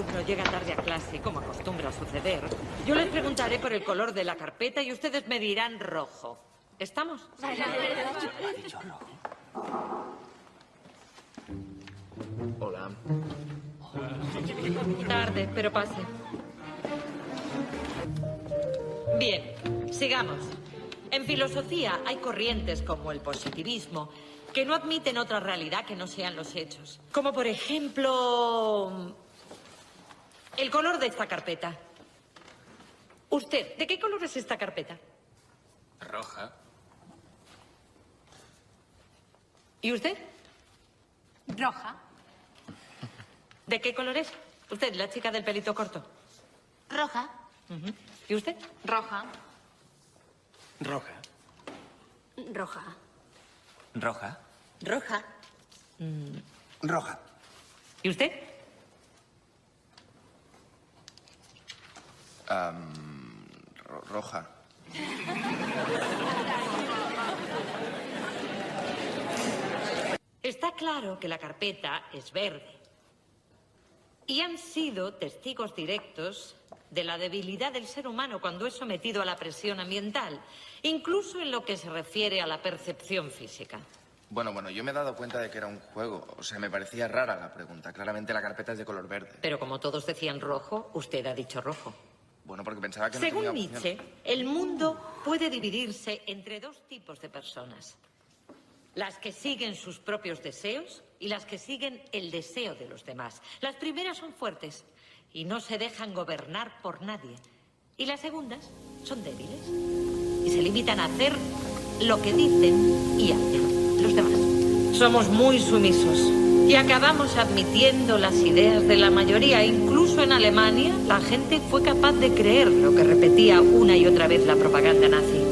alumno llega tarde a clase, como acostumbra suceder, yo les preguntaré por el color de la carpeta y ustedes me dirán rojo. ¿Estamos? Ha dicho rojo. Hola. Tarde, pero pase. Bien, sigamos. En filosofía hay corrientes como el positivismo que no admiten otra realidad que no sean los hechos. Como por ejemplo, el color de esta carpeta. Usted, ¿de qué color es esta carpeta? Roja. ¿Y usted? Roja. ¿De qué color es? Usted, la chica del pelito corto. Roja. ¿Y usted? Roja. Roja. Roja. Roja. Roja. Roja. ¿Y usted? Roja. Está claro que la carpeta es verde. Y han sido testigos directos de la debilidad del ser humano cuando es sometido a la presión ambiental, incluso en lo que se refiere a la percepción física. Bueno, yo me he dado cuenta de que era un juego. O sea, me parecía rara la pregunta. Claramente la carpeta es de color verde. Pero como todos decían rojo, usted ha dicho rojo. Bueno, porque pensaba que no Según tenía opción. Nietzsche, el mundo puede dividirse entre dos tipos de personas. Las que siguen sus propios deseos y las que siguen el deseo de los demás. Las primeras son fuertes y no se dejan gobernar por nadie. Y las segundas son débiles y se limitan a hacer lo que dicen y hacen los demás. Somos muy sumisos y acabamos admitiendo las ideas de la mayoría. Incluso en Alemania, la gente fue capaz de creer lo que repetía una y otra vez la propaganda nazi.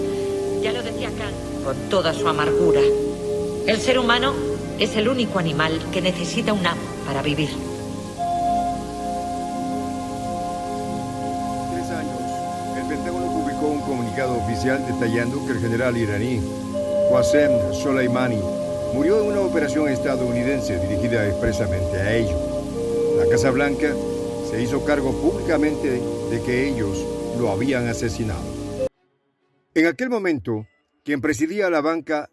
Ya lo decía Kant con toda su amargura. El ser humano es el único animal que necesita un amo para vivir. 3 años, el Pentágono publicó un comunicado oficial detallando que el general iraní Qasem Soleimani murió en una operación estadounidense dirigida expresamente a ello. La Casa Blanca se hizo cargo públicamente de que ellos lo habían asesinado. En aquel momento, quien presidía la banca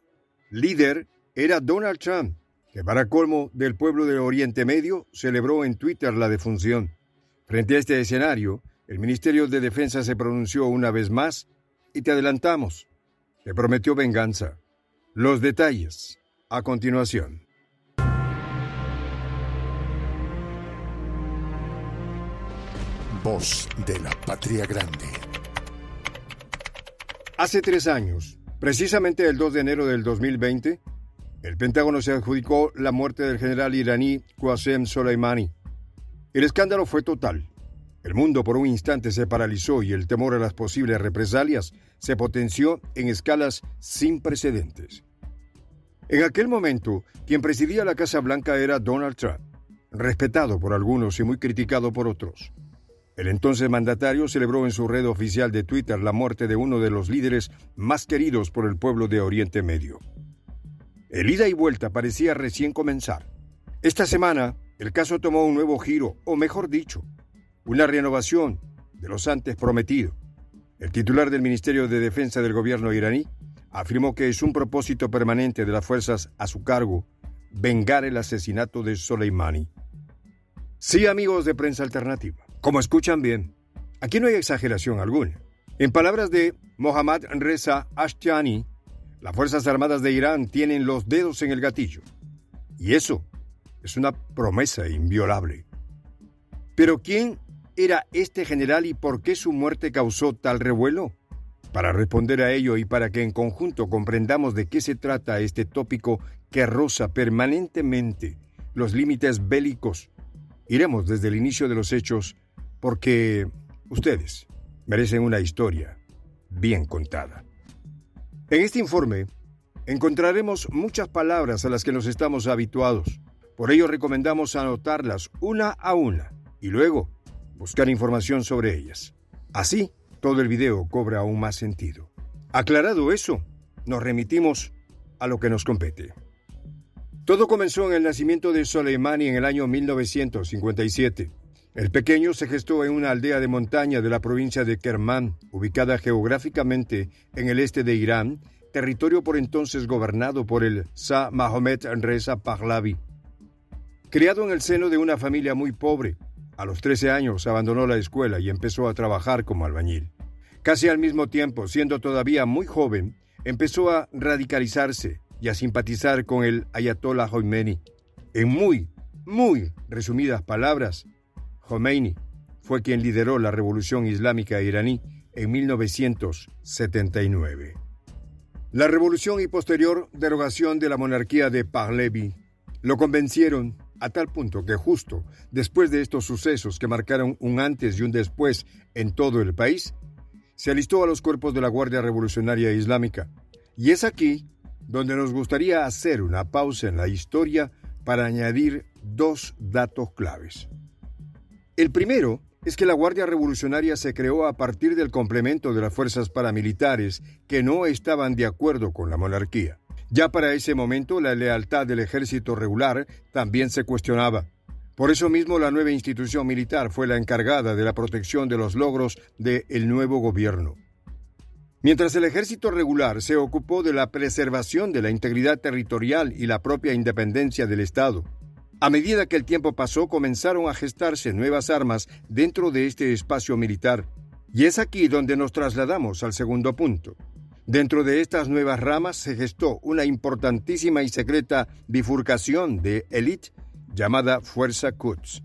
líder era Donald Trump, que para colmo del pueblo de Oriente Medio celebró en Twitter la defunción. Frente a este escenario, el Ministerio de Defensa se pronunció una vez más y te adelantamos. Te prometió venganza. Los detalles a continuación. Voz de la Patria Grande. Hace 3 años, precisamente el 2 de enero del 2020, el Pentágono se adjudicó la muerte del general iraní Qasem Soleimani. El escándalo fue total. El mundo por un instante se paralizó y el temor a las posibles represalias se potenció en escalas sin precedentes. En aquel momento, quien presidía la Casa Blanca era Donald Trump, respetado por algunos y muy criticado por otros. El entonces mandatario celebró en su red oficial de Twitter la muerte de uno de los líderes más queridos por el pueblo de Oriente Medio. El ida y vuelta parecía recién comenzar. Esta semana, el caso tomó un nuevo giro, o mejor dicho, una renovación de los antes prometido. El titular del Ministerio de Defensa del gobierno iraní afirmó que es un propósito permanente de las fuerzas a su cargo vengar el asesinato de Soleimani. Sí, amigos de Prensa Alternativa, como escuchan bien, aquí no hay exageración alguna. En palabras de Mohammad Reza Ashtiani, las Fuerzas Armadas de Irán tienen los dedos en el gatillo. Y eso es una promesa inviolable. Pero ¿quién era este general y por qué su muerte causó tal revuelo? Para responder a ello y para que en conjunto comprendamos de qué se trata este tópico que roza permanentemente los límites bélicos, iremos desde el inicio de los hechos porque ustedes merecen una historia bien contada. En este informe encontraremos muchas palabras a las que nos estamos habituados. Por ello recomendamos anotarlas una a una y luego buscar información sobre ellas. Así, todo el video cobra aún más sentido. Aclarado eso, nos remitimos a lo que nos compete. Todo comenzó en el nacimiento de Soleimani en el año 1957. El pequeño se gestó en una aldea de montaña de la provincia de Kermán, ubicada geográficamente en el este de Irán, territorio por entonces gobernado por el Shah Mohammad Reza Pahlavi. Criado en el seno de una familia muy pobre, a los 13 años abandonó la escuela y empezó a trabajar como albañil. Casi al mismo tiempo, siendo todavía muy joven, empezó a radicalizarse y a simpatizar con el Ayatollah Khomeini. En muy resumidas palabras, Khomeini fue quien lideró la revolución islámica iraní en 1979. La revolución y posterior derogación de la monarquía de Pahlavi lo convencieron a tal punto que justo después de estos sucesos que marcaron un antes y un después en todo el país, se alistó a los cuerpos de la Guardia Revolucionaria Islámica. Y es aquí donde nos gustaría hacer una pausa en la historia para añadir dos datos claves. El primero es que la Guardia Revolucionaria se creó a partir del complemento de las fuerzas paramilitares que no estaban de acuerdo con la monarquía. Ya para ese momento la lealtad del ejército regular también se cuestionaba. Por eso mismo la nueva institución militar fue la encargada de la protección de los logros del nuevo gobierno. Mientras el ejército regular se ocupó de la preservación de la integridad territorial y la propia independencia del Estado, a medida que el tiempo pasó, comenzaron a gestarse nuevas armas dentro de este espacio militar. Y es aquí donde nos trasladamos al segundo punto. Dentro de estas nuevas ramas se gestó una importantísima y secreta bifurcación de élite llamada Fuerza Quds.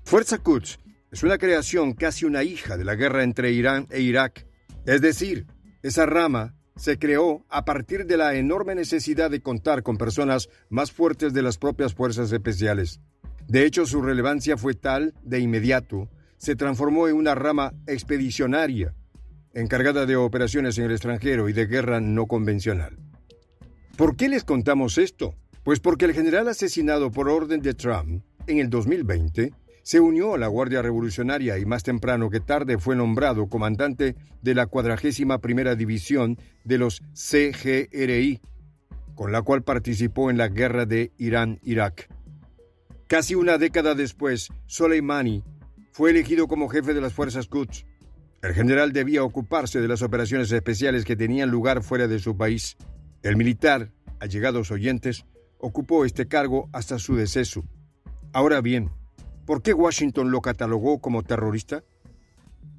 Fuerza Quds es una creación casi una hija de la guerra entre Irán e Irak. Es decir, esa rama se creó a partir de la enorme necesidad de contar con personas más fuertes de las propias fuerzas especiales. De hecho, su relevancia fue tal, de inmediato, se transformó en una rama expedicionaria, encargada de operaciones en el extranjero y de guerra no convencional. ¿Por qué les contamos esto? Pues porque el general asesinado por orden de Trump en el 2020 se unió a la Guardia Revolucionaria y más temprano que tarde fue nombrado comandante de la 41ª División de los CGRI, con la cual participó en la guerra de Irán-Irak. Casi una década después, Soleimani fue elegido como jefe de las fuerzas Quds. El general debía ocuparse de las operaciones especiales que tenían lugar fuera de su país. El militar, allegados oyentes, ocupó este cargo hasta su deceso. Ahora bien, ¿por qué Washington lo catalogó como terrorista?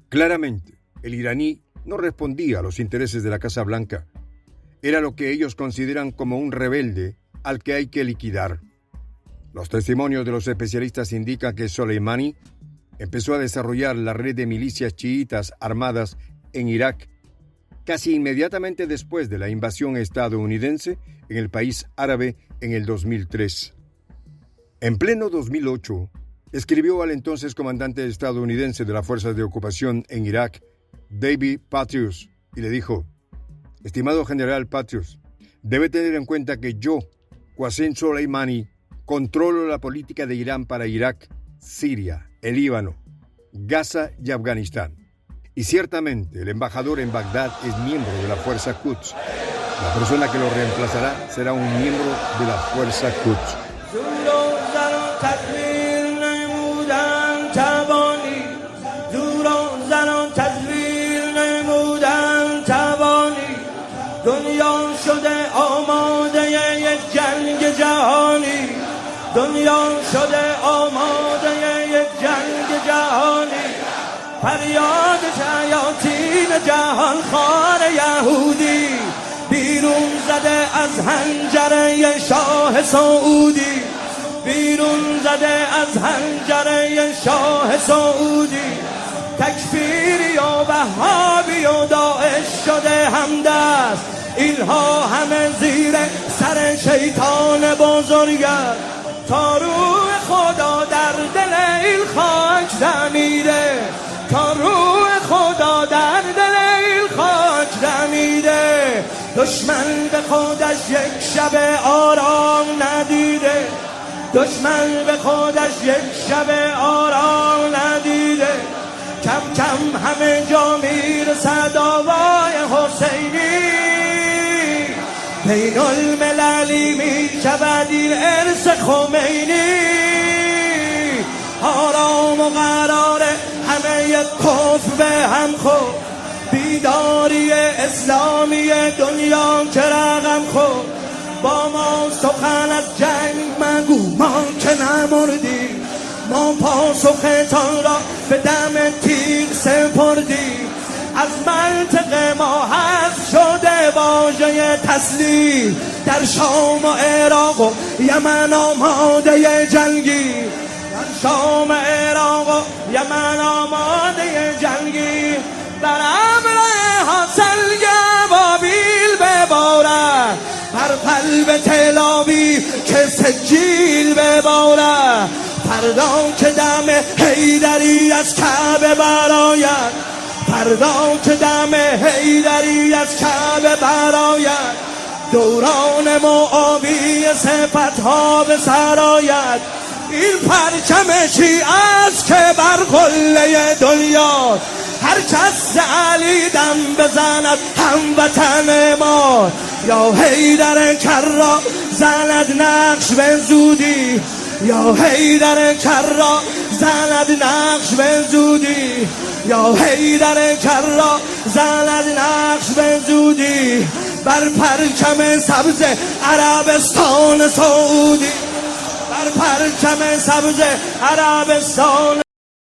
Claramente, el iraní no respondía a los intereses de la Casa Blanca. Era lo que ellos consideran como un rebelde al que hay que liquidar. Los testimonios de los especialistas indican que Soleimani empezó a desarrollar la red de milicias chiitas armadas en Irak casi inmediatamente después de la invasión estadounidense en el país árabe en el 2003. En pleno 2008, escribió al entonces comandante estadounidense de las fuerzas de ocupación en Irak, David Petraeus, y le dijo: «Estimado general Petraeus, debe tener en cuenta que yo, Qasem Soleimani, controlo la política de Irán para Irak, Siria, el Líbano, Gaza y Afganistán. Y ciertamente el embajador en Bagdad es miembro de la Fuerza Quds. La persona que lo reemplazará será un miembro de la Fuerza Quds». دنیا شده آماده یک جنگ جهانی فریاد شیاطین جهان خوار یهودی بیرون زده از حنجره شاه سعودی بیرون زده از حنجره شاه سعودی تکفیری و وهابی و داعش شده همدست اینها همه زیر سر شیطان بزرگه تا روح خدا در دل این خاک دمیده تا روح خدا در دل این خاک دمیده دشمن به خودش یک شب آرام ندیده دشمن به خودش یک شب آرام ندیده کم کم همه جا میرسد آوای حسینی بین المللی می شود این ارث خمینی آرام و قرار همه کفر به هم خورد، بیداری اسلامی دنیا که رقم خورد. با ما سخن از جنگ مگو، ما که نمردیم، ما پاسختان را به دم تیغ سپردیم. از منطقه ما حذف شده واژه تسلیم، در شام و عراق و یمن آماده جنگی، در شام عراق و یمن آماده جنگی. بر ابر حاصل گوابیل ببارد، بر قلب تل‌آویو که سجیل ببارد. فردا که دم حیدری از کعبه برآید، فردا که دم حیدری از کعبه برآید، دوران معاویه صفت‌ها به سر آید. این پرچم شیعه است که بر قله دنیا، هر کس علی دم بزند هموطن ما. یا حیدر کرا زند نقش به زودی، یا حیدر کرا زند نقش به زودی، یا حیدر کرا زند نقش به زودی. بر پرچم سبز عربستان سعودی، بر پرچم سبز عربستان